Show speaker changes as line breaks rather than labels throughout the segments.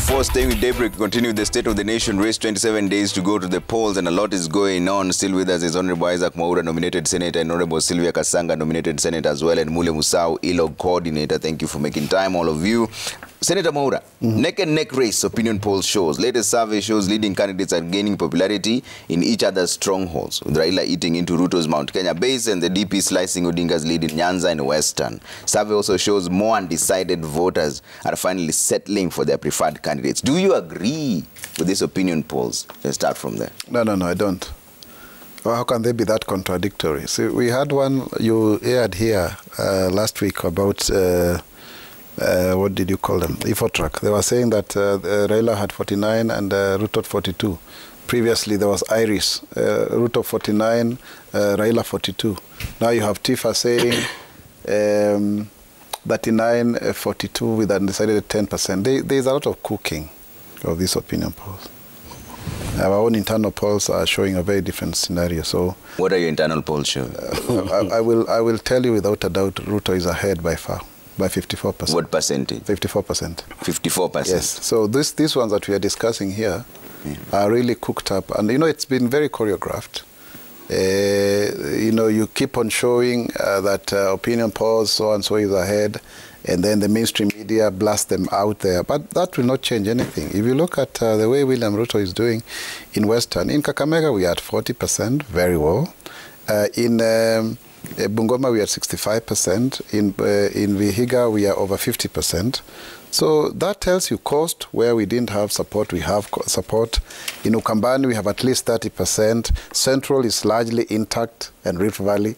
2:04, staying with Daybreak. Continue the State of the Nation race. 27 days to go to the polls, and a lot is going on. Still with us is Honorable Mwaura, nominated Senator, and Honorable Sylvia Kasanga, nominated Senator as well, and Mule Musau, ELOG Coordinator. Thank you for making time, all of you. Senator Mwaura, neck and neck race, opinion polls shows. Latest survey shows leading candidates are gaining popularity in each other's strongholds, with Raila eating into Ruto's Mount Kenya base and the DP slicing Odinga's lead in Nyanza and Western. Survey also shows more undecided voters are finally settling for their preferred candidates. Do you agree with these opinion polls? Let's start from there.
No, I don't. Well, how can they be that contradictory? See, we had one you aired here last week about what did you call them? Infotrack. They were saying that Raila had 49 and Ruto 42. Previously, there was Iris, Ruto 49, Raila 42. Now you have Tifa saying 39, 42 with an undecided 10%. There's a lot of cooking of these opinion polls. Our own internal polls are showing a very different scenario. So,
what are your internal polls showing?
I will tell you without a doubt, Ruto is ahead by far. By 54%.
What percentage?
54%.
54%?
Yes. So these ones that we are discussing here are really cooked up. And, you know, it's been very choreographed. You know, you keep on showing that opinion polls, so and so is ahead, and then the mainstream media blast them out there. But that will not change anything. If you look at the way William Ruto is doing in Western, in Kakamega we are at 40%, very well. In Bungoma, we are at 65%. In Vihiga, we are over 50%. So that tells you coast, where we didn't have support, we have support. In Ukambani, we have at least 30%. Central is largely intact, and Rift Valley.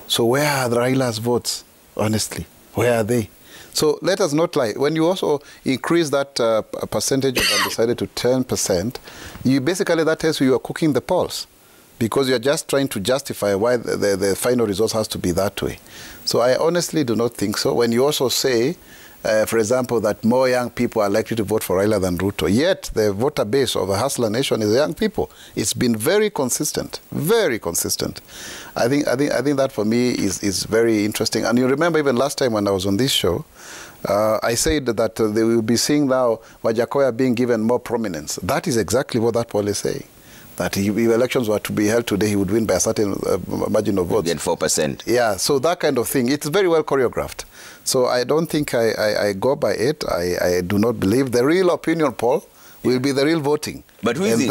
So where are the Raila's votes, honestly? Where are they? So let us not lie. When you also increase that percentage of undecided to 10%, that tells you are cooking the polls, because you're just trying to justify why the final results has to be that way. So I honestly do not think so. When you also say, for example, that more young people are likely to vote for Raila than Ruto, yet the voter base of the Hustler Nation is young people. It's been very consistent, very consistent. I think that for me is very interesting. And you remember even last time when I was on this show, I said that they will be seeing now Wajakoya being given more prominence. That is exactly what that poll is saying. That if elections were to be held today, he would win by a certain margin of votes.
Get 4%.
Yeah, so that kind of thing. It's very well choreographed. So I don't think I go by it. I do not believe the real opinion poll will be the real voting.
But who is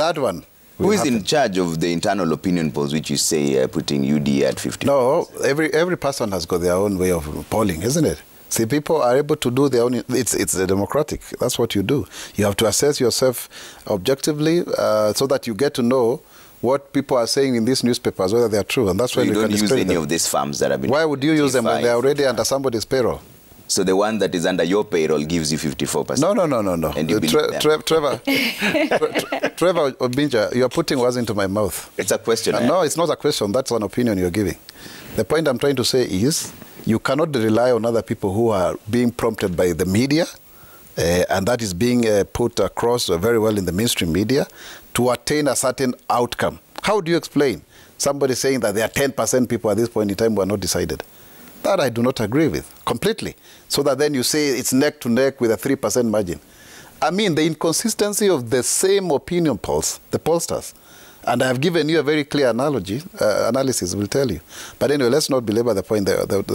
Who is
in charge of the internal opinion polls, which you say putting UD at 50%?
No, every person has got their own way of polling, isn't it? See, people are able to do their own. It's democratic. That's what you do. You have to assess yourself objectively so that you get to know what people are saying in these newspapers, whether they are true. And that's why you don't use any
of these farms that have been.
Why would you use them when they are already under somebody's payroll?
So the one that is under your payroll gives you 54%.
No.
And you
Trevor Obinja, you are putting words into my mouth.
It's a question.
No, it's not a question. That's an opinion you're giving. The point I'm trying to say is, you cannot rely on other people who are being prompted by the media, and that is being put across very well in the mainstream media, to attain a certain outcome. How do you explain somebody saying that there are 10% people at this point in time who are not decided? That I do not agree with completely. So that then you say it's neck to neck with a 3% margin. I mean, the inconsistency of the same opinion polls, the pollsters. And I have given you a very clear analysis will tell you. But anyway, let's not belabor the point.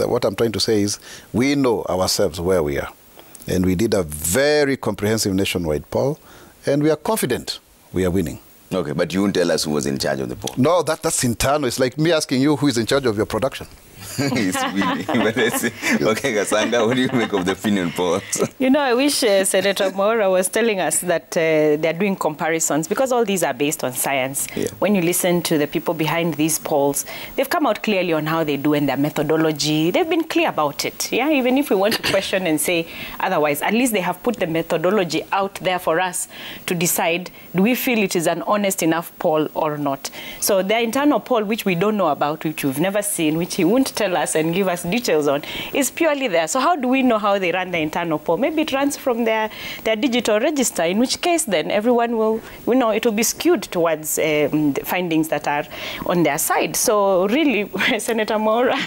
What I'm trying to say is we know ourselves where we are. And we did a very comprehensive nationwide poll, and we are confident we are winning.
Okay, but you won't tell us who was in charge of the poll.
No, that's internal. It's like me asking you who is in charge of your production.
Okay, Kasanga, what do you make of the opinion polls?
You know, I wish Senator Mwaura was telling us that they're doing comparisons, because all these are based on science. Yeah. When you listen to the people behind these polls, they've come out clearly on how they do and their methodology. They've been clear about it. Yeah, even if we want to question and say otherwise, at least they have put the methodology out there for us to decide, do we feel it is an honest enough poll or not? So their internal poll, which we don't know about, which we've never seen, which he won't tell us and give us details on is purely there. So how do we know how they run the internal poll? Maybe it runs from their digital register, in which case then everyone will, it will be skewed towards the findings that are on their side. So really, Senator Mwaura,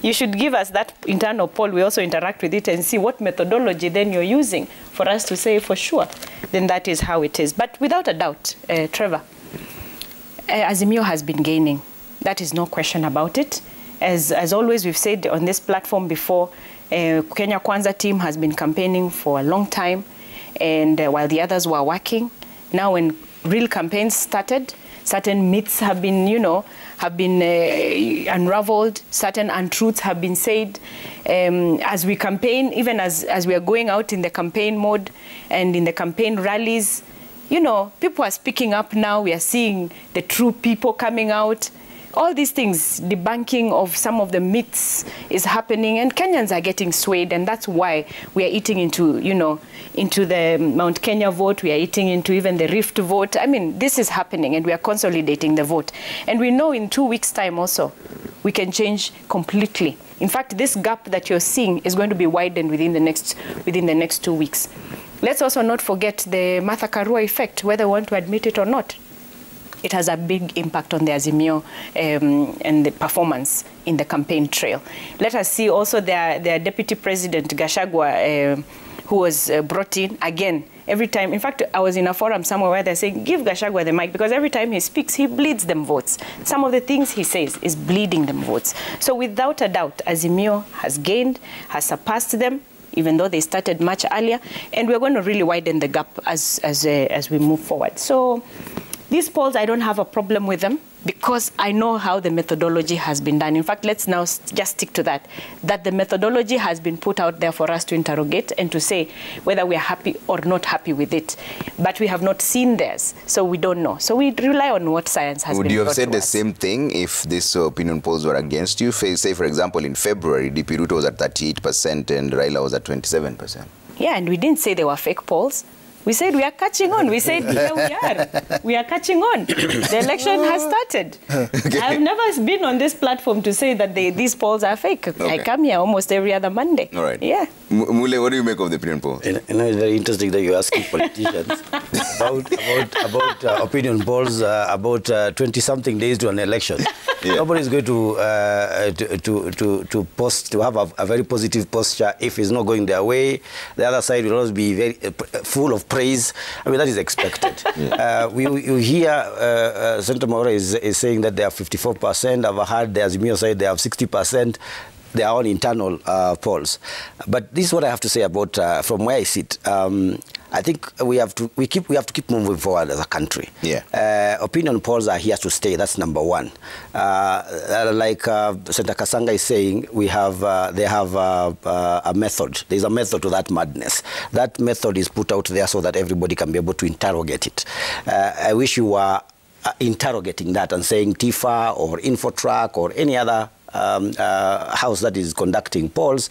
you should give us that internal poll. We also interact with it and see what methodology then you're using for us to say for sure, then that is how it is. But without a doubt, Trevor, Azimio has been gaining. That is no question about it. As always, we've said on this platform before, Kenya Kwanza team has been campaigning for a long time, and while the others were working, now when real campaigns started, certain myths have been, unraveled, certain untruths have been said. As we campaign, even as we are going out in the campaign mode and in the campaign rallies, people are speaking up now. We are seeing the true people coming out. All these things, debunking of some of the myths is happening, and Kenyans are getting swayed, and that's why we are eating into, into the Mount Kenya vote. We are eating into even the Rift vote. I mean, this is happening, and we are consolidating the vote. And we know in 2 weeks' time also, we can change completely. In fact, this gap that you're seeing is going to be widened within the next 2 weeks. Let's also not forget the Martha Karua effect, whether we want to admit it or not. It has a big impact on the Azimio and the performance in the campaign trail. Let us see also their Deputy President, Gachagua, who was brought in again. Every time, in fact, I was in a forum somewhere where they're saying, give Gachagua the mic, because every time he speaks, he bleeds them votes. Some of the things he says is bleeding them votes. So without a doubt, Azimio has gained, has surpassed them, even though they started much earlier, and we're going to really widen the gap as we move forward. So these polls, I don't have a problem with them because I know how the methodology has been done. In fact, let's now just stick to that the methodology has been put out there for us to interrogate and to say whether we are happy or not happy with it. But we have not seen theirs, so we don't know. So we rely on what science has been.
Would you have said the same thing if these opinion polls were against you? Say, for example, in February, DP Ruto was at 38% and Raila was at 27%.
Yeah, and we didn't say they were fake polls. We said we are catching on. We said here we are. We are catching on. The election has started. Okay. I've never been on this platform to say that these polls are fake. Okay. I come here almost every other Monday.
All right.
Yeah.
Mule, what do you make of the opinion poll?
It's very interesting that you're asking politicians about opinion polls about 20-something days to an election. Yeah. Nobody's going to have a very positive posture if it's not going their way. The other side will always be very full of praise. I mean, that is expected. Yeah. You hear Senator Mwaura is saying that they have 54%. I've heard the Azimio side they have 60%. Their own internal polls. But this is what I have to say about from where I sit. I think we have to keep moving forward as a country. Yeah. Opinion polls are here to stay. That's number one. Like Senator Kasanga is saying, they have a method. There's a method to that madness. That method is put out there so that everybody can be able to interrogate it. I wish you were interrogating that and saying TIFA or Infotrack or any other house that is conducting polls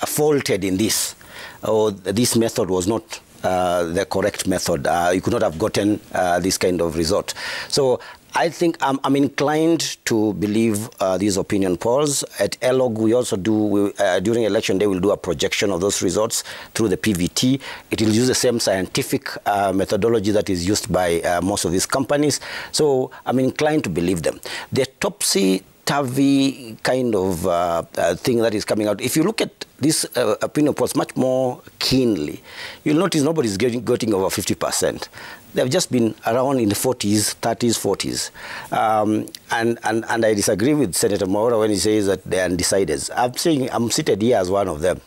faulted in this. Or this method was not the correct method. You could not have gotten this kind of result. So I think I'm inclined to believe these opinion polls. At ELOG, we also do, during election day, we'll do a projection of those results through the PVT. It will use the same scientific methodology that is used by most of these companies. So I'm inclined to believe them. The topsy-turvy kind of thing that is coming out, if you look at this opinion polls much more keenly, you'll notice nobody's getting over 50%. They've just been around in the 40s, 30s, 40s. And I disagree with Senator Mwaura when he says that they're undecideds. I'm seated here as one of them.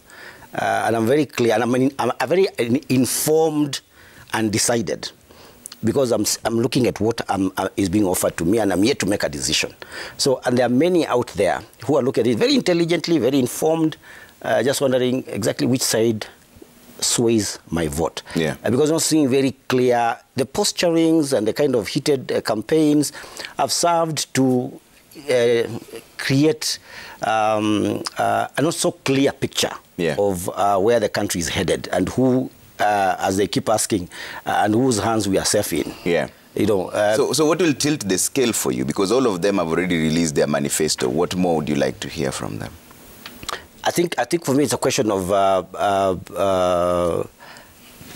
And I'm very clear, and I'm very informed and decided, because I'm looking at what is being offered to me, and I'm yet to make a decision. So, and there are many out there who are looking at it very intelligently, very informed, just wondering exactly which side sways my vote. Yeah. Because I'm seeing very clear, the posturings and the kind of heated campaigns have served to create a not so clear picture of where the country is headed and who, as they keep asking, and whose hands we are safe in.
Yeah.
You know,
so what will tilt the scale for you? Because all of them have already released their manifesto. What more would you like to hear from them?
I think for me it's a question of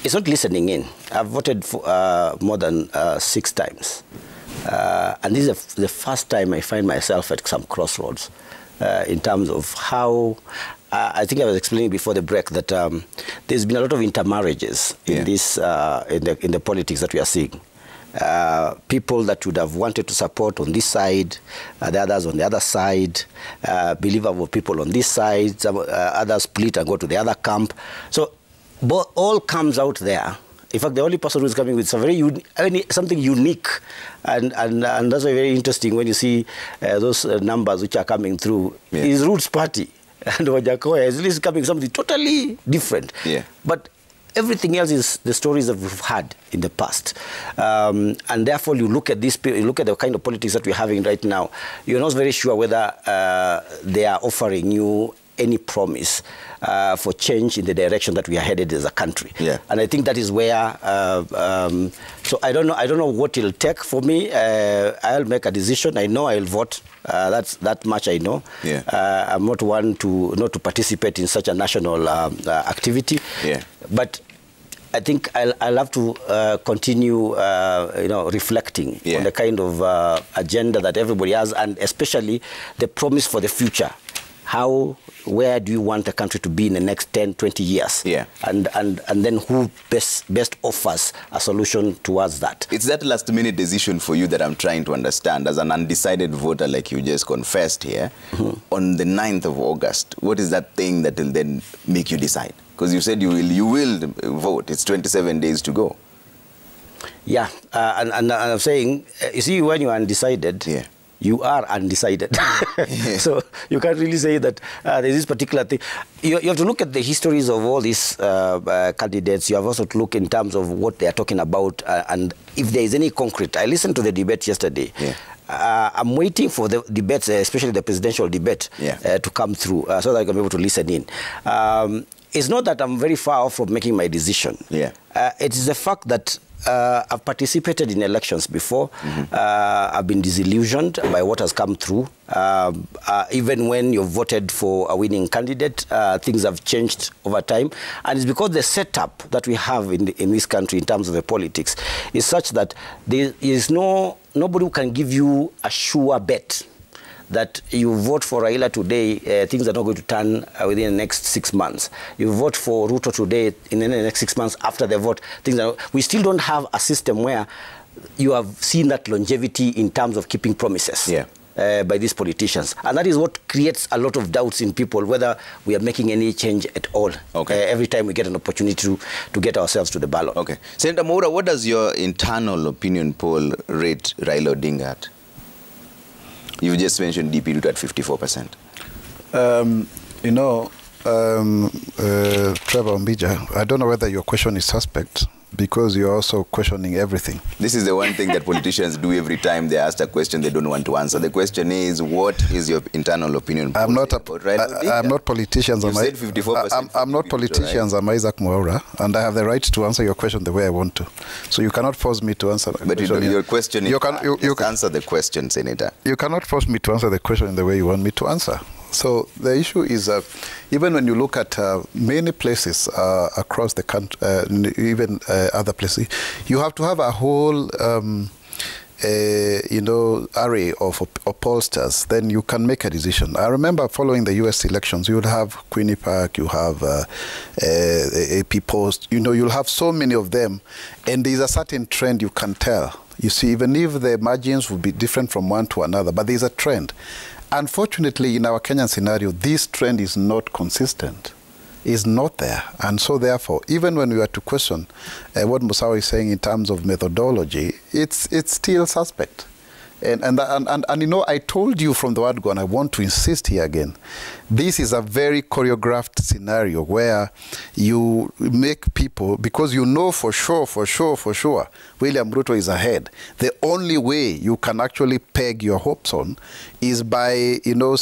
it's not listening in. I've voted for more than 6 times, and this is the first time I find myself at some crossroads in terms of how. I think I was explaining before the break that there's been a lot of intermarriages in this in the politics that we are seeing. People that would have wanted to support on this side, the others on the other side, believable people on this side, some, others split and go to the other camp. So all comes out there. In fact, the only person who's coming with something unique, and that's very interesting when you see those numbers which are coming through, is Roots Party. And Wajakoya is at least coming something totally different. Yeah. But everything else is the stories that we've had in the past. And therefore, you look at this, you look at the kind of politics that we're having right now, you're not very sure whether they are offering you any promise for change in the direction that we are headed as a country. Yeah. And I think that is where, so I don't know what it'll take for me. I'll make a decision. I know I'll vote. That much I know. Yeah. I'm not one not to participate in such a national activity. Yeah. But I think I'll have to continue, reflecting on the kind of agenda that everybody has, and especially the promise for the future. Where do you want the country to be in the next 10, 20 years? Yeah. And then who best offers a solution towards that? It's that last-minute decision for you that I'm trying to understand. As an undecided voter, like you just confessed here, on the 9th of August, what is that thing that will then make you decide? Because you said you will vote. It's 27 days to go. Yeah, and I'm saying, you see, when you're undecided, you are undecided. So you can't really say that there's this particular thing. You have to look at the histories of all these candidates. You have also to look in terms of what they are talking about and if there is any concrete. I listened to the debate yesterday. I'm waiting for the debates, especially the presidential debate, to come through so that I can be able to listen in. It's not that I'm very far off from making my decision. It is the fact that I've participated in elections before. I've been disillusioned by what has come through. Even when you've voted for a winning candidate, things have changed over time. And it's because the setup that we have in this country in terms of the politics is such that there is nobody who can give you a sure bet that you vote for Raila today, things are not going to turn within the next 6 months. You vote for Ruto today, in the next 6 months after the vote, we still don't have a system where you have seen that longevity in terms of keeping promises by these politicians. And that is what creates a lot of doubts in people, whether we are making any change at all. Every time we get an opportunity to get ourselves to the ballot. Senator Mwaura, what does your internal opinion poll rate Raila Odinga at? You just mentioned DP at 54%.
Trevor Mbija, I don't know whether your question is suspect because you're also questioning everything.
This is the one thing that politicians do every time they ask a question they don't want to answer. The question is, what is your internal opinion?
I'm not politicians.
You said 54%.
I'm not politicians. I'm Isaac Mwaura, and I have the right to answer your question the way I want to. So you cannot force me to answer.
But your question is, you can answer the question, Senator.
You cannot force me to answer the question in the way you want me to answer. So the issue is, even when you look at many places across the country, even other places, you have to have a whole, array of pollsters. Then you can make a decision. I remember following the U.S. elections, you would have Quinnipiac, you have AP Post. You'll have so many of them, and there's a certain trend you can tell. You see, even if the margins will be different from one to another, but there's a trend. Unfortunately, in our Kenyan scenario, this trend is not consistent, is not there. And so therefore, even when we are to question what Musau is saying in terms of methodology, it's still suspect. And you know, I told you from the word go, and I want to insist here again, this is a very choreographed scenario where you make people, because you know for sure, William Ruto is ahead. The only way you can actually peg your hopes on is by, you know,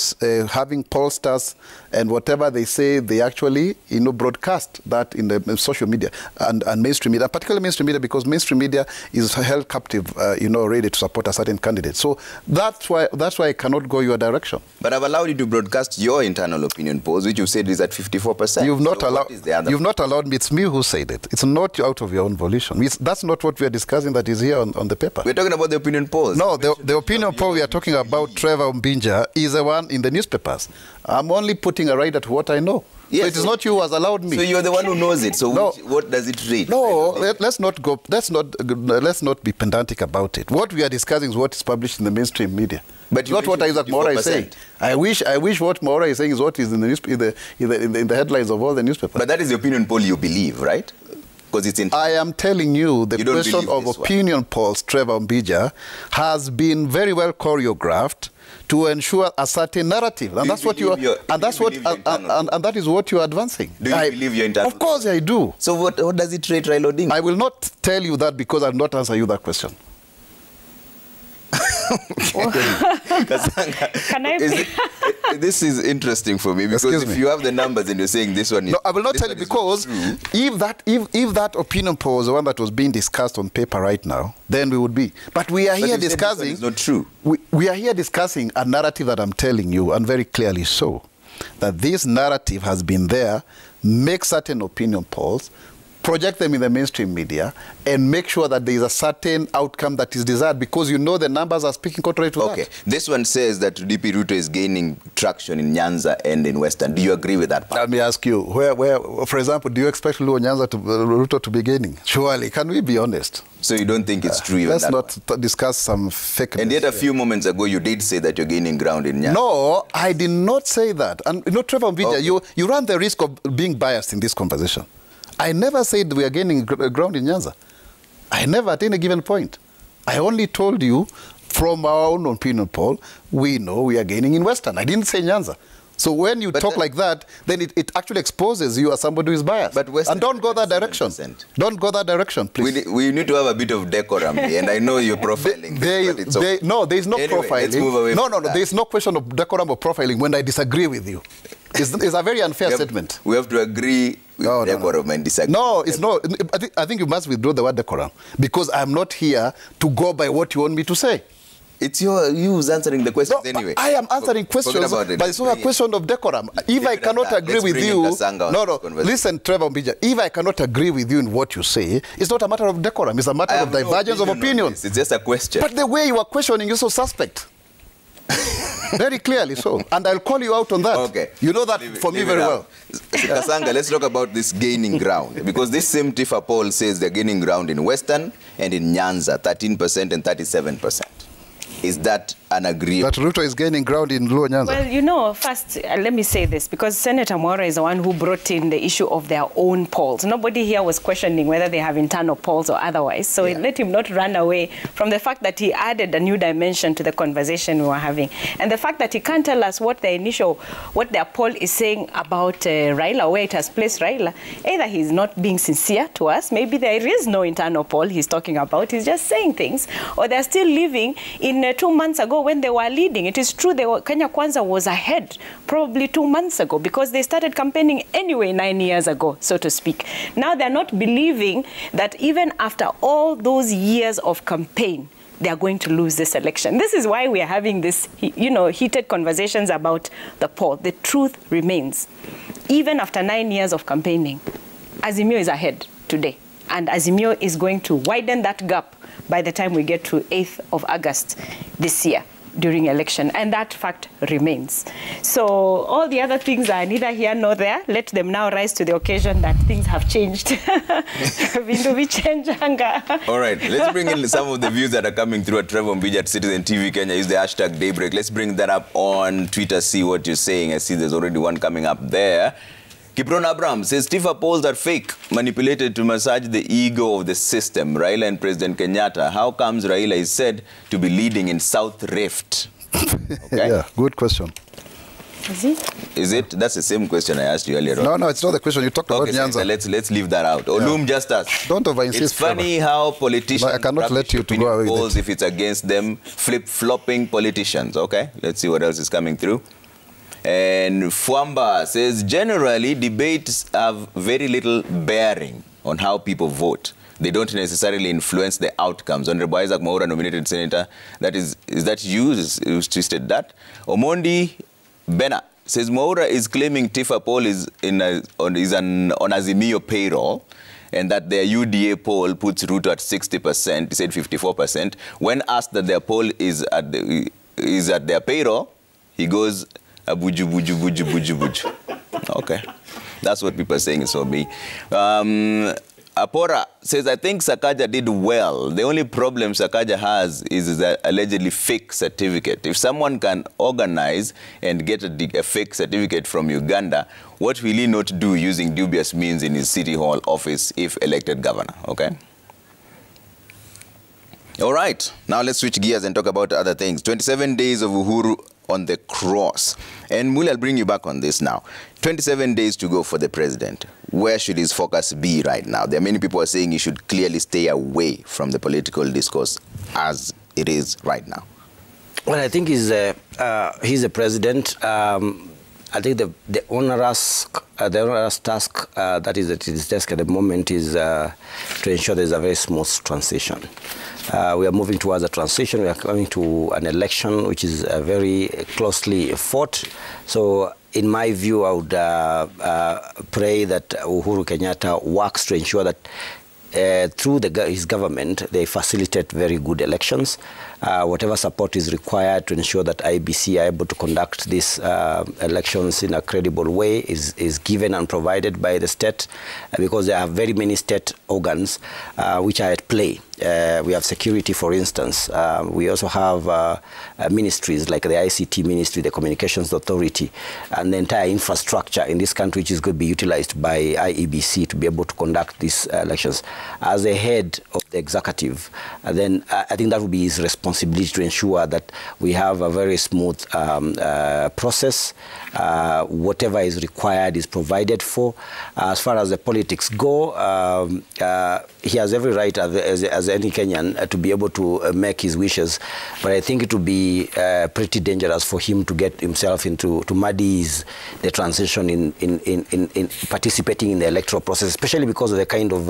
having pollsters and whatever they say, they actually, you know, broadcast that in the social media and mainstream media, particularly mainstream media, because mainstream media is held captive, you know, ready to support a certain candidate. So that's why I cannot go your direction.
But I've allowed you to broadcast your internal opinion polls, which you said is at 54%.
You've not
so
allowed. You've not allowed me. It's me who said it. It's not out of your own volition. That's not what we are discussing. That is here on the paper.
We're talking about the opinion polls.
No, the opinion poll we are talking about, Trevor Mbinja, is the one in the newspapers. I'm only putting a right at what I know. Yes, so it is not you who has allowed me.
So you're the one who knows it. So no, what does it read?
No, let's not go. Let's not be pedantic about it. What we are discussing is what is published in the mainstream media. But it's not what Isaac Mwaura is saying. I wish what Mwaura is saying is what is in the headlines of all the newspapers.
But that is the opinion poll you believe, right? Because it's in.
I am telling you, the question of opinion polls, Trevor Mbinja, has been very well choreographed to ensure a certain narrative, and that's what you are, and that is what you are advancing.
Do you believe your internal?
Of course, I do.
So what does it rate Raila Odinga?
I will not tell you that because I will not answer you that question.
Can I? This is interesting for me because if you have the numbers and you're saying this one,
no, I will not tell you because if that opinion poll was the one that was being discussed on paper right now, then we would be. But we are here discussing.
It's not true.
We are here discussing a narrative that I'm telling you, and very clearly so, that this narrative has been there. Make certain opinion polls, project them in the mainstream media, and make sure that there is a certain outcome that is desired, because you know the numbers are speaking contrary to that.
Okay, this one says that DP Ruto is gaining traction in Nyanza and in Western. Do you agree with that part?
Let me ask you, where, for example, do you expect Ruto to be gaining? Surely, can we be honest?
So you don't think it's true?
Let's not discuss some fake.
And yet a few moments ago, you did say that you're gaining ground in Nyanza.
No, I did not say that. And you know, Trevor Mbinja, you run the risk of being biased in this conversation. I never said we are gaining ground in Nyanza. I never at any given point. I only told you from our own opinion poll, we know we are gaining in Western. I didn't say Nyanza. So when you talk like that, then it actually exposes you as somebody who is biased. But and don't go that direction. Don't go that direction, please.
We need to have a bit of decorum here, and I know you're profiling.
No, there is no profiling.
Let's move away from that.
There is no question of decorum or profiling when I disagree with you. It's a very unfair statement.
We have to agree with decorum and disagree.
No, it's not. I think you must withdraw the word decorum, because I'm not here to go by what you want me to say.
It's you who's answering the questions anyway.
I am answering questions, but it's not a question of decorum. If I cannot agree with you, listen, Trevor Mbinja, if I cannot agree with you in what you say, it's not a matter of decorum. It's a matter of divergence of opinion.
It's just a question.
But the way you are questioning is so suspect. Very clearly so. And I'll call you out on that. Okay. You know that for me very well.
Kasanga, let's talk about this gaining ground. Because this same TIFA poll says they're gaining ground in Western and in Nyanza, 13% and 37%. Is that an agreement?
That Ruto is gaining ground in Luo Nyanza?
Well, you know, first, let me say this, because Senator Mwaura is the one who brought in the issue of their own polls. Nobody here was questioning whether they have internal polls or otherwise. So let him not run away from the fact that he added a new dimension to the conversation we were having. And the fact that he can't tell us what their poll is saying about Raila, where it has placed Raila. Either he's not being sincere to us, maybe there is no internal poll he's talking about, he's just saying things, or they're still living in 2 months ago when they were leading. It is true Kenya Kwanza was ahead probably 2 months ago because they started campaigning anyway 9 years ago, so to speak. Now they're not believing that even after all those years of campaign, they are going to lose this election. This is why we are having this, heated conversations about the poll. The truth remains. Even after 9 years of campaigning, Azimio is ahead today. And Azimio is going to widen that gap by the time we get to 8th of August this year during election. And that fact remains. So all the other things are neither here nor there. Let them now rise to the occasion that things have changed.
All right, let's bring in some of the views that are coming through at Trevor Mbinja at Citizen TV Kenya. Use the hashtag Daybreak. Let's bring that up on Twitter, see what you're saying. I see there's already one coming up there. Kipron Abraham says Tifa polls are fake, manipulated to massage the ego of the system. Raila and President Kenyatta. How comes Raila is said to be leading in South Rift? Okay.
Yeah, good question.
Is it?
Is it? That's the same question I asked you earlier.
No, it's not the question. You talked about Nyanza.
Let's leave that out. Olum just asked.
Don't over-insist.
It's funny how politicians
I cannot let you to go away
polls
with it.
if it's against them, flip-flopping politicians. Okay, let's see what else is coming through. And Fuamba says, generally, debates have very little bearing on how people vote. They don't necessarily influence the outcomes. Honorable Isaac Mwaura, nominated senator, is that you who twisted that? Omondi Bena says Mwaura is claiming Tifa poll is on Azimio payroll, and that their UDA poll puts Ruto at 60%. He said 54%. When asked that their poll is at their payroll, he goes, buju, buju, buju, buju, buju. Okay. That's what people are saying, so me. Apora says, I think Sakaja did well. The only problem Sakaja has is that allegedly fake certificate. If someone can organize and get a fake certificate from Uganda, what will he not do using dubious means in his city hall office if elected governor? Okay. All right. Now let's switch gears and talk about other things. 27 days of Uhuru on the cross. And Mule, I'll bring you back on this now. 27 days to go for the president. Where should his focus be right now? There are many people are saying he should clearly stay away from the political discourse as it is right now.
Well, I think he's a president. I think the onerous task that is at his desk at the moment is to ensure there's a very smooth transition. We are moving towards a transition. We are coming to an election which is very closely fought. So in my view, I would pray that Uhuru Kenyatta works to ensure that through his government, they facilitate very good elections. Whatever support is required to ensure that IABC are able to conduct these elections in a credible way is given and provided by the state, because there are very many state organs which are at play. We have security, for instance. We also have ministries like the ICT ministry, the Communications Authority, and the entire infrastructure in this country which is going to be utilized by IABC to be able to conduct these elections. As a head of the executive, then I think that would be his responsibility to ensure that we have a very smooth process. Whatever is required is provided for. As far as the politics go, he has every right as any Kenyan to be able to make his wishes, but I think it would be pretty dangerous for him to get himself into muddy the transition in participating in the electoral process, especially because of the kind of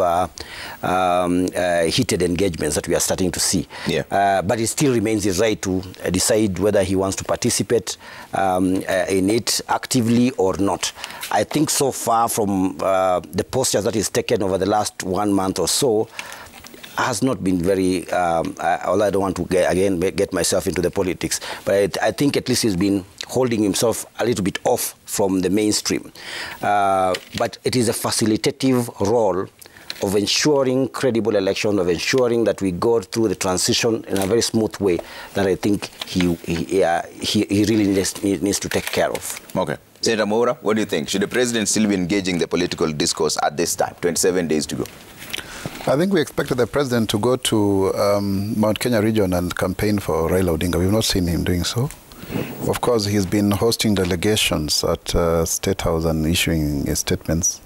heated engagements that we are starting to see.
Yeah.
But it still remains his right to decide whether he wants to participate in it actively or not. I think so far from the postures that he's taken over the last 1 month or so, has not been very, although I don't want to get myself into the politics, but I think at least he's been holding himself a little bit off from the mainstream. But it is a facilitative role of ensuring credible election, of ensuring that we go through the transition in a very smooth way that I think he really needs to take care of. Okay.
Senator Mwaura, what do you think? Should the president still be engaging the political discourse at this time, 27 days to go?
I think we expected the president to go to Mount Kenya region and campaign for Raila Odinga. We've not seen him doing so. Of course, he's been hosting delegations at State House and issuing statements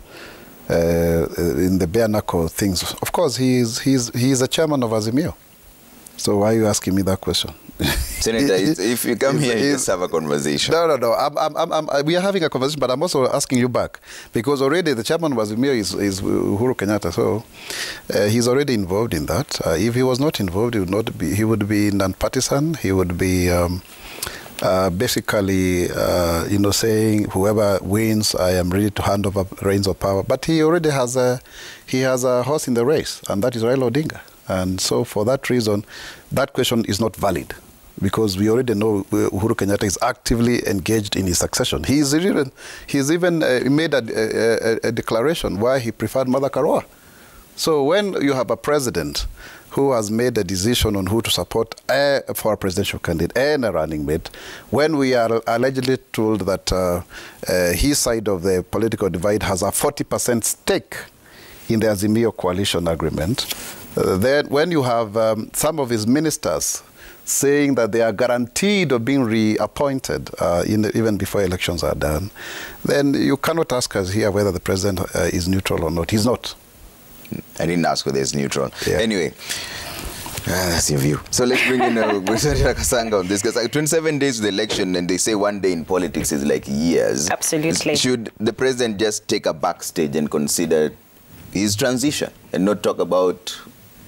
in the bare knuckle things. Of course, he's a chairman of Azimio. So why are you asking me that question?
Senator, if you come here, you just have a conversation.
No. We are having a conversation, but I'm also asking you back. Because already the chairman of Azimio is Uhuru Kenyatta, so he's already involved in that. If he was not involved, he would be non-partisan. He would be basically, saying whoever wins, I am ready to hand over reins of power. But he already has a horse in the race, and that is Raila Odinga. And so for that reason, that question is not valid, because we already know Uhuru Kenyatta is actively engaged in his succession. He's even made a declaration why he preferred Mother Karua So when you have a president who has made a decision on who to support for a presidential candidate and a running mate, when we are allegedly told that his side of the political divide has a 40% stake in the Azimio coalition agreement, then when you have some of his ministers saying that they are guaranteed of being reappointed even before elections are done, then you cannot ask us here whether the president is neutral or not. He's not.
I didn't ask whether it's neutral.
Yeah.
Anyway, that's your view. So let's bring in Sylvia Kasanga on this, because 27 days to the election, and they say one day in politics is like years.
Absolutely.
Should the president just take a backstage and consider his transition and not talk about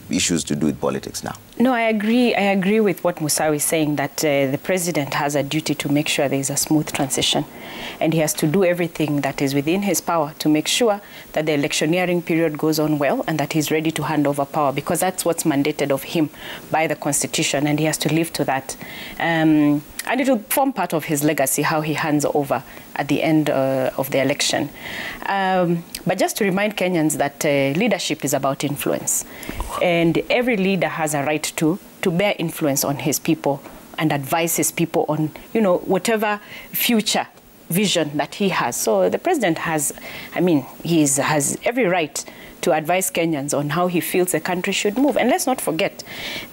issues to do with politics now?
No, I agree. I agree with what Musau is saying, that the president has a duty to make sure there is a smooth transition, and he has to do everything that is within his power to make sure that the electioneering period goes on well and that he's ready to hand over power, because that's what's mandated of him by the Constitution, and he has to live to that. And it will form part of his legacy, how he hands over at the end of the election. But just to remind Kenyans that leadership is about influence, and every leader has a right to bear influence on his people and advise his people on, whatever future vision that he has. So the president has, has every right to advise Kenyans on how he feels the country should move. And let's not forget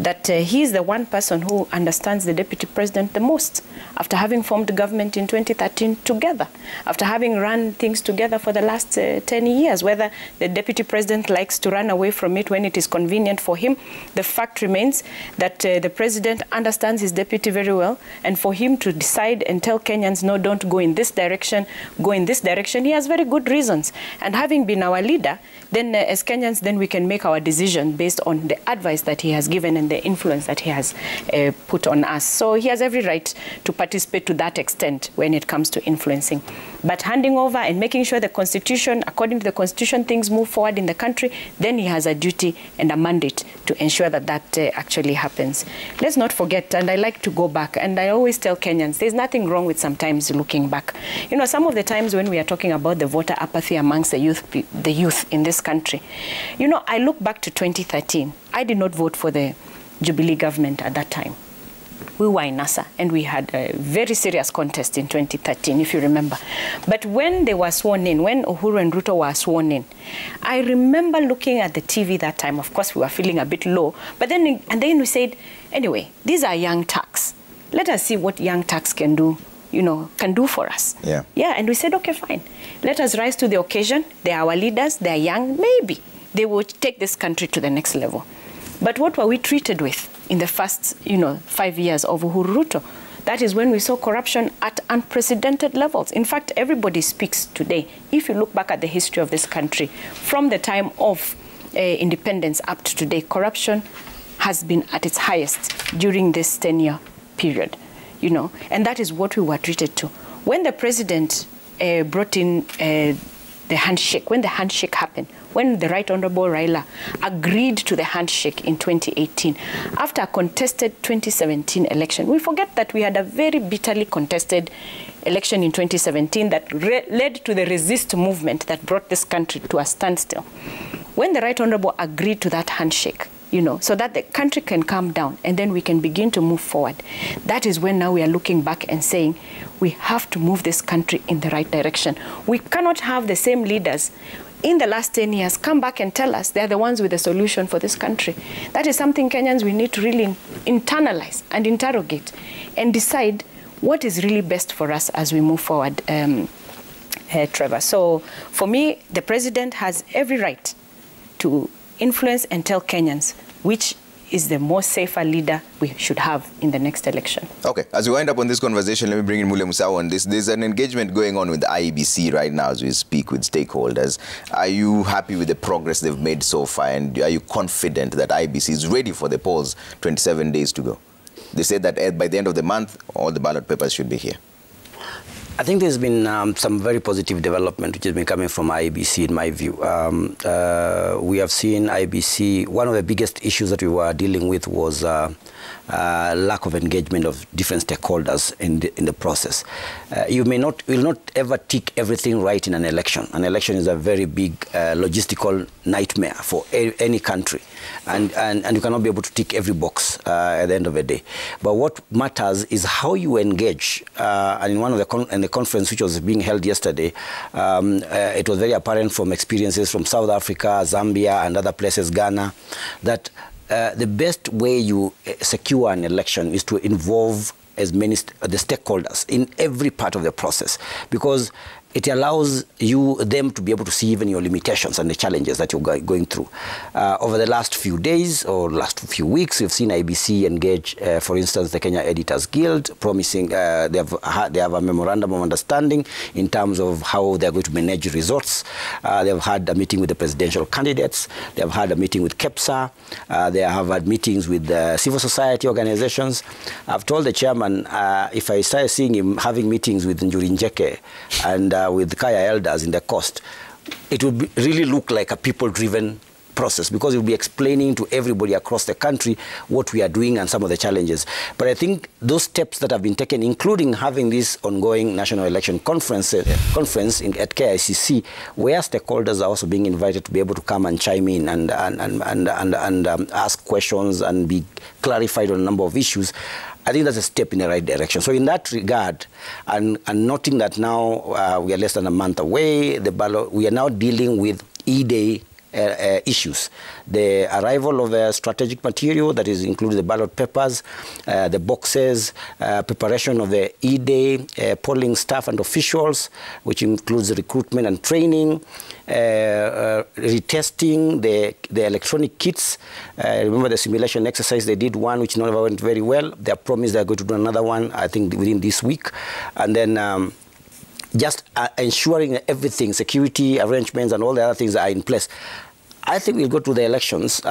that he's the one person who understands the deputy president the most, after having formed government in 2013 together, after having run things together for the last 10 years. Whether the deputy president likes to run away from it when it is convenient for him, the fact remains that the president understands his deputy very well, and for him to decide and tell Kenyans, no, don't go in this direction, go in this direction, he has very good reasons. And having been our leader, then as Kenyans, then we can make our decision based on the advice that he has given and the influence that he has put on us. So he has every right to participate to that extent when it comes to influencing. But handing over and making sure the Constitution, according to the Constitution, things move forward in the country, then he has a duty and a mandate to ensure that that actually happens. Let's not forget, and I like to go back, and I always tell Kenyans, there's nothing wrong with sometimes looking back. Some of the times when we are talking about the voter apathy amongst the youth in this country, I look back to 2013. I did not vote for the Jubilee government at that time. We were in NASA, and we had a very serious contest in 2013, if you remember. But when they were sworn in, when Uhuru and Ruto were sworn in, I remember looking at the TV that time. Of course, we were feeling a bit low. But then we said, anyway, these are young Turks. Let us see what young Turks can do, can do for us.
Yeah.
Yeah, and we said, okay, fine. Let us rise to the occasion. They are our leaders. They are young. Maybe they will take this country to the next level. But what were we treated with in the first, 5 years of Uhuru Ruto? That is when we saw corruption at unprecedented levels. In fact, everybody speaks today. If you look back at the history of this country, from the time of independence up to today, corruption has been at its highest during this 10-year period, and that is what we were treated to. When the president brought in the handshake, when the handshake happened, when the Right Honorable Raila agreed to the handshake in 2018, after a contested 2017 election. We forget that we had a very bitterly contested election in 2017 that led to the resist movement that brought this country to a standstill. When the Right Honorable agreed to that handshake, so that the country can calm down and then we can begin to move forward. That is when now we are looking back and saying, we have to move this country in the right direction. We cannot have the same leaders in the last 10 years come back and tell us they're the ones with the solution for this country. That is something Kenyans we need to really internalize and interrogate and decide what is really best for us as we move forward, Trevor. So for me, the president has every right to influence and tell Kenyans which is the most safer leader we should have in the next election.
Okay, as we wind up on this conversation, let me bring in Mule Musau on this. There's an engagement going on with the IABC right now as we speak with stakeholders. Are you happy with the progress they've made so far, and are you confident that IABC is ready for the polls 27 days to go? They said that by the end of the month, all the ballot papers should be here.
I think there's been some very positive development which has been coming from IABC, in my view. We have seen IABC, one of the biggest issues that we were dealing with was lack of engagement of different stakeholders in the process. You will not ever tick everything right in an election. An election is a very big logistical nightmare for any country, and you cannot be able to tick every box at the end of the day. But what matters is how you engage. And in one of the conference which was being held yesterday, it was very apparent from experiences from South Africa, Zambia, and other places, Ghana, that the best way you secure an election is to involve as many the stakeholders in every part of the process, because it allows them to be able to see even your limitations and the challenges that you're going through. Over the last few days or last few weeks, we've seen IABC engage, for instance, the Kenya Editors Guild, promising they have a memorandum of understanding in terms of how they're going to manage resources. They've had a meeting with the presidential candidates. They've had a meeting with KEPSA. They have had meetings with civil society organizations. I've told the chairman, if I start seeing him having meetings with Njuri Njeke and with Kaya elders in the coast, it would really look like a people-driven process, because we'll be explaining to everybody across the country what we are doing and some of the challenges. But I think those steps that have been taken, including having this ongoing National Election Conference at KICC, where stakeholders are also being invited to be able to come and chime in and ask questions and be clarified on a number of issues, I think that's a step in the right direction. So in that regard, and noting that now we are less than a month away, we are now dealing with E-Day issues. The arrival of strategic material, that is including the ballot papers, the boxes, preparation of the E-Day, polling staff and officials, which includes recruitment and training, retesting the electronic kits. Remember the simulation exercise, they did one which never went very well. They have promised they're going to do another one, I think, within this week. And then just ensuring that everything, security arrangements and all the other things are in place. I think we'll go to the elections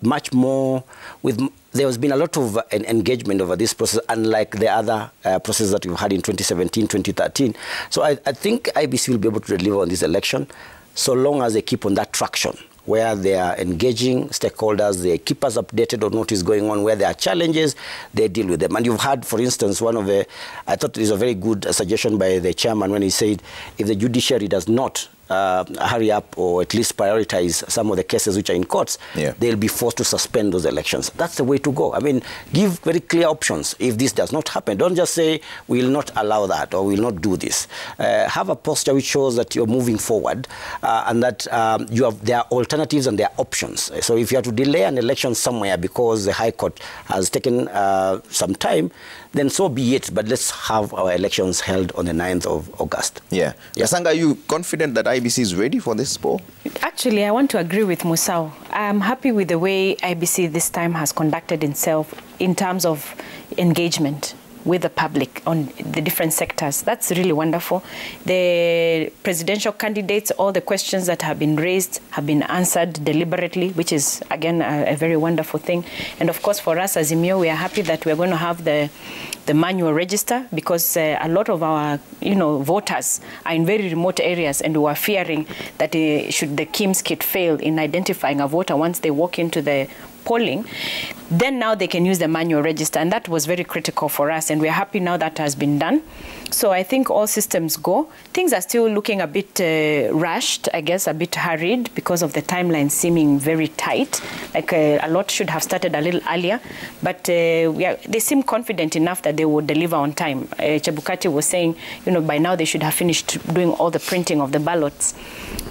much more with, there has been a lot of engagement over this process, unlike the other processes that we've had in 2017, 2013. So I think IBC will be able to deliver on this election, so long as they keep on that traction, where they are engaging stakeholders, they keep us updated on what is going on, where there are challenges, they deal with them. And you've had, for instance, I thought it was a very good suggestion by the chairman when he said, if the judiciary does not hurry up or at least prioritize some of the cases which are in courts, they'll be forced to suspend those elections. That's the way to go. I mean, give very clear options if this does not happen. Don't just say, we will not allow that or we will not do this. Have a posture which shows that you're moving forward and that there are alternatives and there are options. So if you have to delay an election somewhere because the High Court has taken some time, then so be it. But let's have our elections held on the 9th of August.
Kasanga, are you confident that IBC is ready for this poll?
Actually, I want to agree with Musau. I'm happy with the way IBC this time has conducted itself in terms of engagement with the public on the different sectors. That's really wonderful. The presidential candidates, all the questions that have been raised have been answered deliberately, which is, again, a very wonderful thing. And of course, for us as IMIO, we are happy that we're going to have the manual register, because a lot of our voters are in very remote areas, and we are fearing that should the KIMS kit fail in identifying a voter once they walk into the polling, then now they can use the manual register, and that was very critical for us, and we're happy now that has been done. So I think all systems go. Things are still looking a bit rushed, I guess, a bit hurried because of the timeline seeming very tight. Like a lot should have started a little earlier, but they seem confident enough that they will deliver on time. Chebukati was saying, by now they should have finished doing all the printing of the ballots,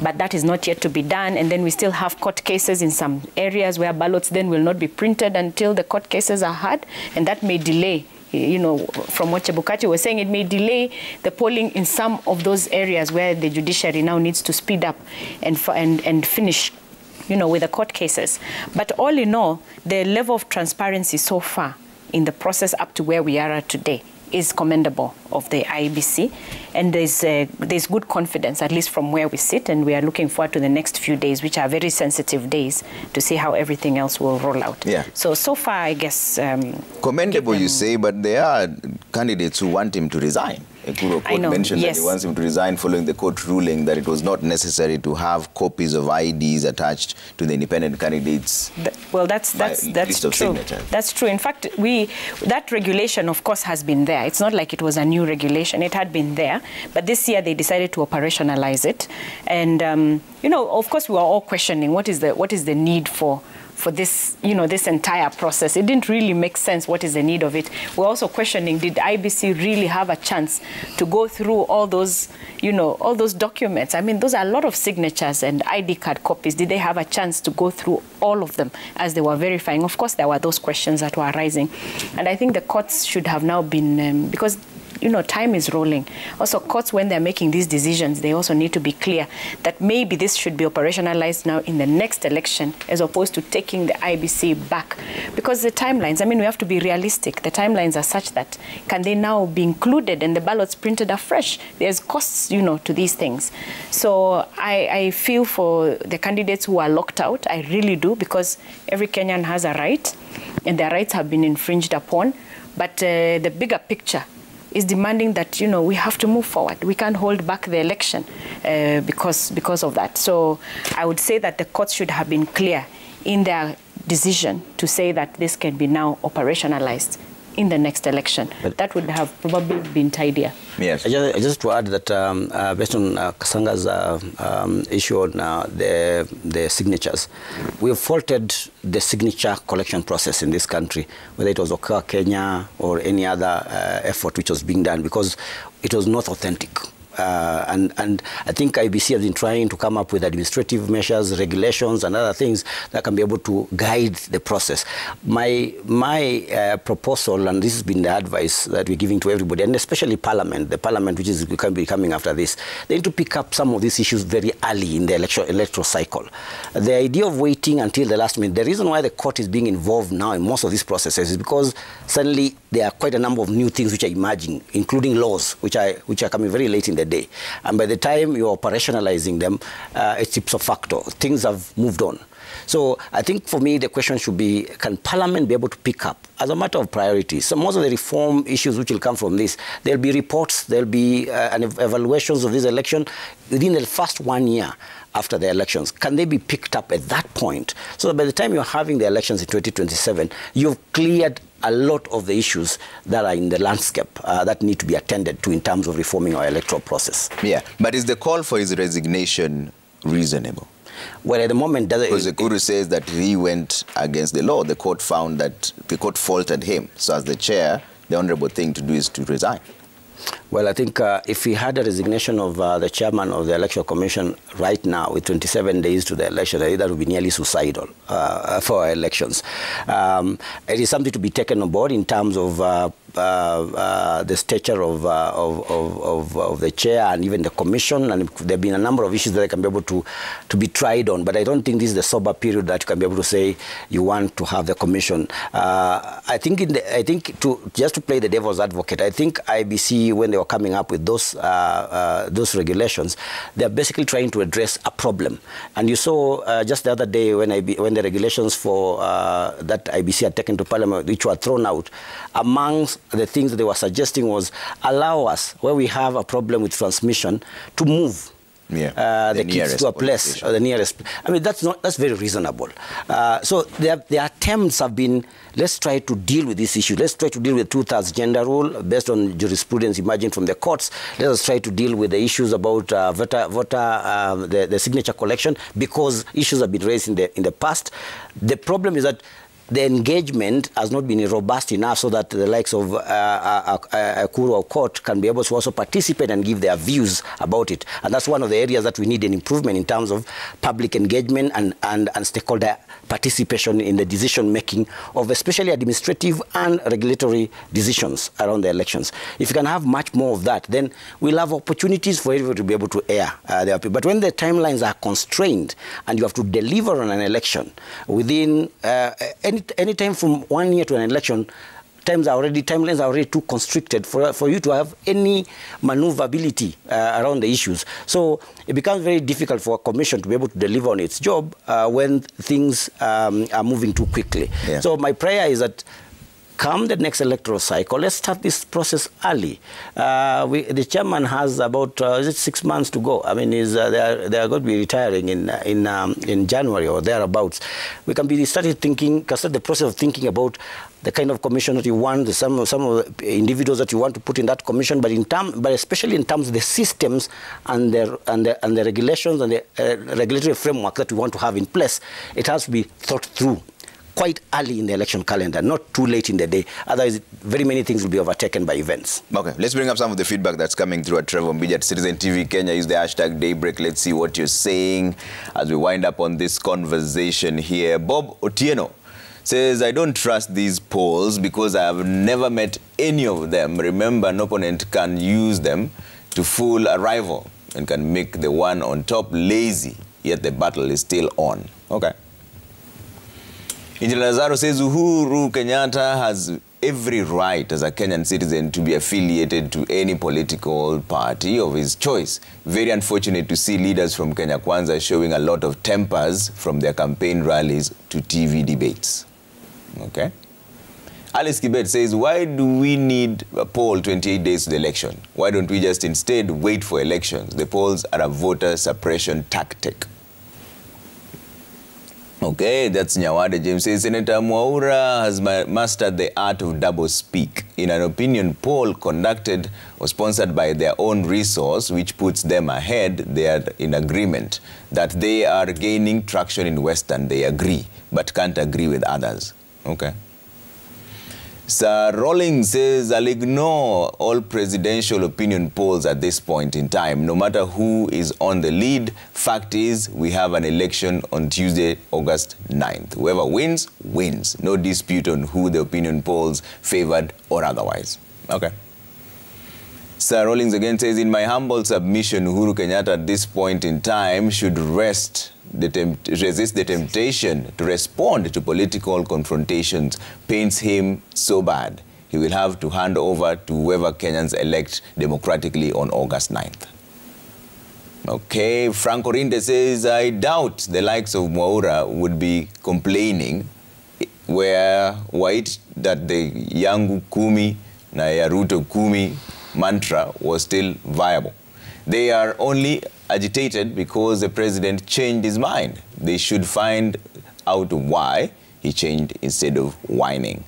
but that is not yet to be done. And then we still have court cases in some areas where ballots then will not be printed until the court cases are heard, and that may delay. From what Chebukati was saying, it may delay the polling in some of those areas where the judiciary now needs to speed up and finish, with the court cases. But all in all, the level of transparency so far in the process up to where we are at today is commendable of the IABC, and there's good confidence, at least from where we sit, and we are looking forward to the next few days, which are very sensitive days, to see how everything else will roll out. So far, I guess...
commendable, you say, but there are candidates who want him to resign. Ekuru Court mentioned that he wants him to resign following the court ruling that it was not necessary to have copies of IDs attached to the independent candidates. That's
true. That's true. In fact, that regulation, of course, has been there. It's not like it was a new regulation. It had been there. But this year, they decided to operationalize it. And, you know, of course, we were all questioning what is the need for this, you know, this entire process. It didn't really make sense. What is the need of it? We're also questioning, did IBC really have a chance to go through all those, you know, all those documents? I mean, those are a lot of signatures and ID card copies. Did they have a chance to go through all of them as they were verifying? Of course, there were those questions that were arising. And I think the courts should have now been, because you know, time is rolling. Also, courts, when they're making these decisions, they also need to be clear that maybe this should be operationalized now in the next election as opposed to taking the IBC back. Because the timelines, I mean, we have to be realistic. The timelines are such that can they now be included and the ballots printed afresh? There's costs, you know, to these things. So I feel for the candidates who are locked out. I really do, because every Kenyan has a right and their rights have been infringed upon. But the bigger picture is demanding that, you know, we have to move forward. We can't hold back the election because of that. So I would say that the courts should have been clear in their decision to say that this can be now operationalized in the next election. But that would have probably been tidier.
Yes.
Just to add that based on Kasanga's issue on the signatures, we have faulted the signature collection process in this country, whether it was Oka, Kenya, or any other effort which was being done, because it was not authentic. And I think IBC has been trying to come up with administrative measures, regulations, and other things that can be able to guide the process. My proposal, and this has been the advice that we're giving to everybody, and especially Parliament, the Parliament which is going to be coming after this, they need to pick up some of these issues very early in the electoral cycle. The idea of waiting until the last minute, the reason why the court is being involved now in most of these processes is because suddenly there are quite a number of new things which are emerging, including laws which are coming very late in the day. And by the time you're operationalizing them, it's ipso facto. Things have moved on. So I think for me, the question should be, can Parliament be able to pick up as a matter of priority? So most of the reform issues which will come from this, there'll be reports, there'll be evaluations of this election within the first 1 year after the elections. Can they be picked up at that point? So that by the time you're having the elections in 2027, you've cleared a lot of the issues that are in the landscape that need to be attended to in terms of reforming our electoral process.
Yeah, but is the call for his resignation reasonable?
Well, at the moment,
because the Kuru says that he went against the law. The court found that the court faulted him. So as the chair, the honorable thing to do is to resign.
Well, I think if we had a resignation of the chairman of the Electoral Commission right now, with 27 days to the election, I think that would be nearly suicidal for our elections. It is something to be taken on board in terms of the stature of the chair and even the commission, and there have been a number of issues that can be able to be tried on. But I don't think this is the sober period that you can be able to say you want to have the commission. I think just to play the devil's advocate, I think IBC, when they were coming up with those regulations, they are basically trying to address a problem. And you saw just the other day when the regulations for that IBC had taken to Parliament, which were thrown out, amongst the things that they were suggesting was allow us, where we have a problem with transmission, to move the kids to a place, or the nearest. I mean, that's very reasonable. So their attempts have been, let's try to deal with this issue. Let's try to deal with the 2/3 gender rule based on jurisprudence emerging from the courts. Let us try to deal with the issues about the signature collection, because issues have been raised in the past. The problem is that the engagement has not been robust enough so that the likes of Kuru or court can be able to also participate and give their views about it. And that's one of the areas that we need an improvement in terms of public engagement and stakeholder participation in the decision-making of especially administrative and regulatory decisions around the elections. If you can have much more of that, then we'll have opportunities for everyone to be able to air their opinion. But when the timelines are constrained and you have to deliver on an election within any time from 1 year to an election, timelines are already too constricted for you to have any maneuverability around the issues. So it becomes very difficult for a commission to be able to deliver on its job when things are moving too quickly. Yeah. So my prayer is that come the next electoral cycle, let's start this process early. The chairman has about 6 months to go. I mean, they are going to be retiring in January or thereabouts. We can be start the process of thinking about the kind of commission that you want, some of the individuals that you want to put in that commission, but especially in terms of the systems and the regulations and the regulatory framework that we want to have in place. It has to be thought through quite early in the election calendar, not too late in the day. Otherwise, very many things will be overtaken by events.
Okay, let's bring up some of the feedback that's coming through at Trevor Mbija at Citizen TV Kenya. Use the hashtag Daybreak. Let's see what you're saying as we wind up on this conversation here. Bob Otieno says, I don't trust these polls because I have never met any of them. Remember, an opponent can use them to fool a rival and can make the one on top lazy, yet the battle is still on. Okay. Engineer Lazaro says Uhuru Kenyatta has every right as a Kenyan citizen to be affiliated to any political party of his choice. Very unfortunate to see leaders from Kenya Kwanza showing a lot of tempers from their campaign rallies to TV debates. Okay. Alice Kibet says, why do we need a poll 28 days to the election? Why don't we just instead wait for elections? The polls are a voter suppression tactic. Okay, that's Nyawade James says, Senator Mwaura has mastered the art of double speak. In an opinion poll conducted or sponsored by their own resource, which puts them ahead, they are in agreement that they are gaining traction in Western. They agree, but can't agree with others. Okay. Sir Rawlings says, I'll ignore all presidential opinion polls at this point in time, no matter who is on the lead. Fact is, we have an election on Tuesday, August 9th. Whoever wins, wins. No dispute on who the opinion polls favored or otherwise. Okay. Sir Rawlings again says, in my humble submission, Uhuru Kenyatta at this point in time should resist the temptation to respond to political confrontations. Pains him so bad. He will have to hand over to whoever Kenyans elect democratically on August 9th. Okay, Franco Rinde says, I doubt the likes of Mwaura would be complaining were it that the Yangu Kumi na ya Ruto Kumi mantra was still viable. They are only agitated because the president changed his mind. They should find out why he changed instead of whining.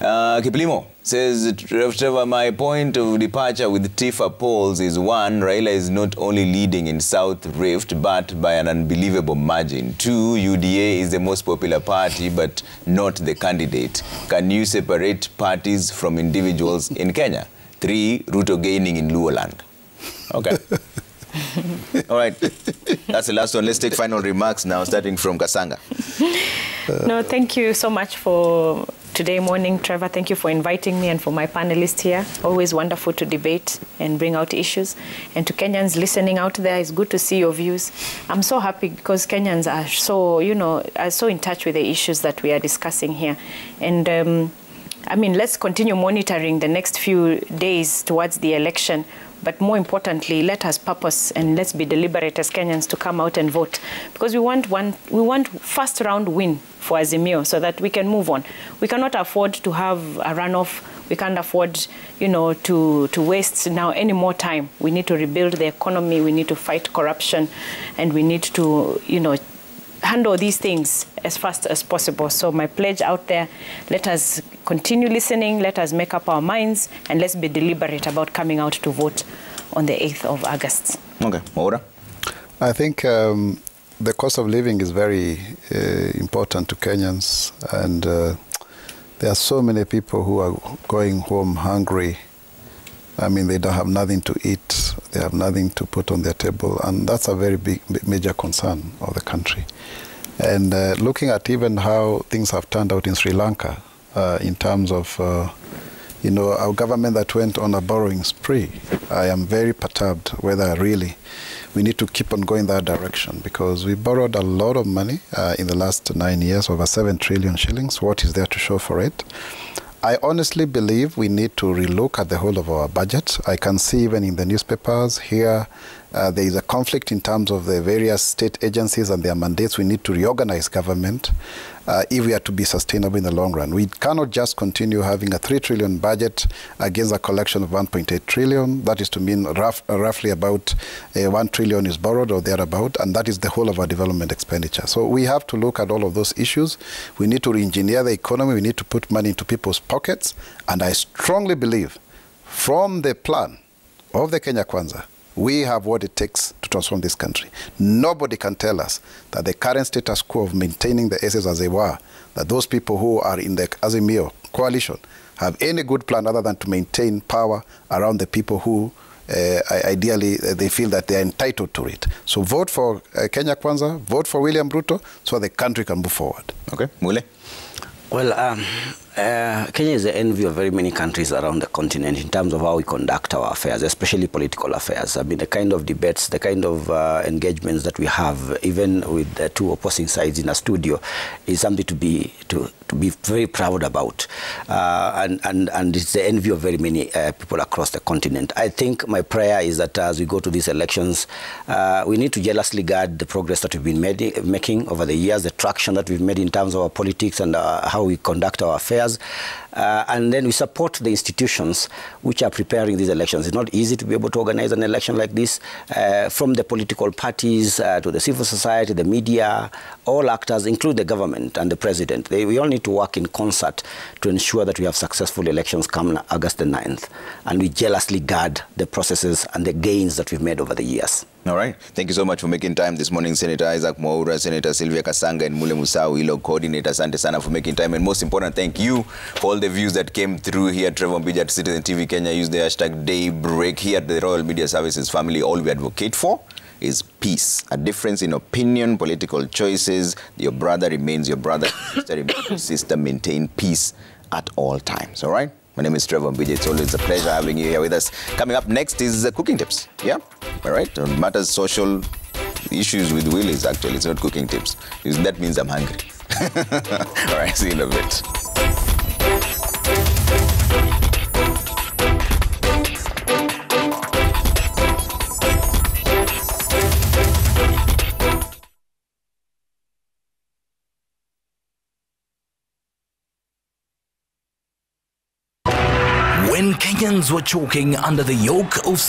Kiplimo says, Trevor, my point of departure with Tifa polls is one, Raila is not only leading in South Rift, but by an unbelievable margin. Two, UDA is the most popular party, but not the candidate. Can you separate parties from individuals in Kenya? Three, Ruto gaining in Luoland. Okay. All right. That's the last one. Let's take final remarks now, starting from Kasanga.
No, thank you so much for today morning, Trevor. Thank you for inviting me and for my panelists here. Always wonderful to debate and bring out issues. And to Kenyans listening out there, it's good to see your views. I'm so happy because Kenyans are so, are so in touch with the issues that we are discussing here. And I mean, let's continue monitoring the next few days towards the election. But more importantly, let us purpose and let's be deliberate as Kenyans to come out and vote, because we want first round win for Azimio so that we can move on. We cannot afford to have a runoff. We can't afford, to waste now any more time. We need to rebuild the economy. We need to fight corruption, and we need to, handle these things as fast as possible. So my pledge out there, let us continue listening, let us make up our minds, and let's be deliberate about coming out to vote on the 8th of August.
Okay, Mwaura?
I think the cost of living is very important to Kenyans, and there are so many people who are going home hungry. I mean, they don't have nothing to eat, they have nothing to put on their table, and that's a very big, major concern of the country. And looking at even how things have turned out in Sri Lanka, in terms of, our government that went on a borrowing spree, I am very perturbed whether really we need to keep on going that direction, because we borrowed a lot of money in the last 9 years, over 7 trillion shillings. What is there to show for it? I honestly believe we need to relook at the whole of our budget. I can see even in the newspapers here There is a conflict in terms of the various state agencies and their mandates. We need to reorganize government if we are to be sustainable in the long run. We cannot just continue having a 3 trillion budget against a collection of 1.8 trillion. That is to mean roughly about 1 trillion is borrowed or thereabout, and that is the whole of our development expenditure. So we have to look at all of those issues. We need to re-engineer the economy. We need to put money into people's pockets. And I strongly believe from the plan of the Kenya Kwanza, we have what it takes to transform this country. Nobody can tell us that the current status quo of maintaining the assets as they were, that those people who are in the Azimio coalition have any good plan other than to maintain power around the people who ideally they feel that they are entitled to it. So vote for Kenya Kwanza, vote for William Ruto so the country can move forward.
Okay, Mule?
Well, Kenya is the envy of very many countries around the continent in terms of how we conduct our affairs, especially political affairs. I mean, the kind of debates, the kind of engagements that we have, even with the two opposing sides in a studio, is something to be very proud about. And it's the envy of very many people across the continent. I think my prayer is that as we go to these elections, we need to jealously guard the progress that we've been making over the years, the traction that we've made in terms of our politics and how we conduct our affairs. And then we support the institutions which are preparing these elections. It's not easy to be able to organize an election like this, from the political parties to the civil society, the media, all actors, include the government and the president. We all need to work in concert to ensure that we have successful elections come August the 9th. And we jealously guard the processes and the gains that we've made over the years.
All right. Thank you so much for making time this morning, Senator Isaac Mwaura, Senator Sylvia Kasanga, and Mule Musau, ELOG Coordinator. Asante sana for making time. And most important, thank you for all the views that came through here. Trevor Mbija at Citizen TV Kenya. Use the hashtag Daybreak. Here at the Royal Media Services family, all we advocate for is peace. A difference in opinion, political choices. Your brother remains your brother. Your sister remains your sister. Maintain peace at all times. All right? My name is Trevor Mbija. It's always a pleasure having you here with us. Coming up next is cooking tips. Yeah? All right? On matters social issues with Willis, actually. It's not cooking tips. That means I'm hungry. All right, see you in a bit.
When Kenyans were choking under the yoke of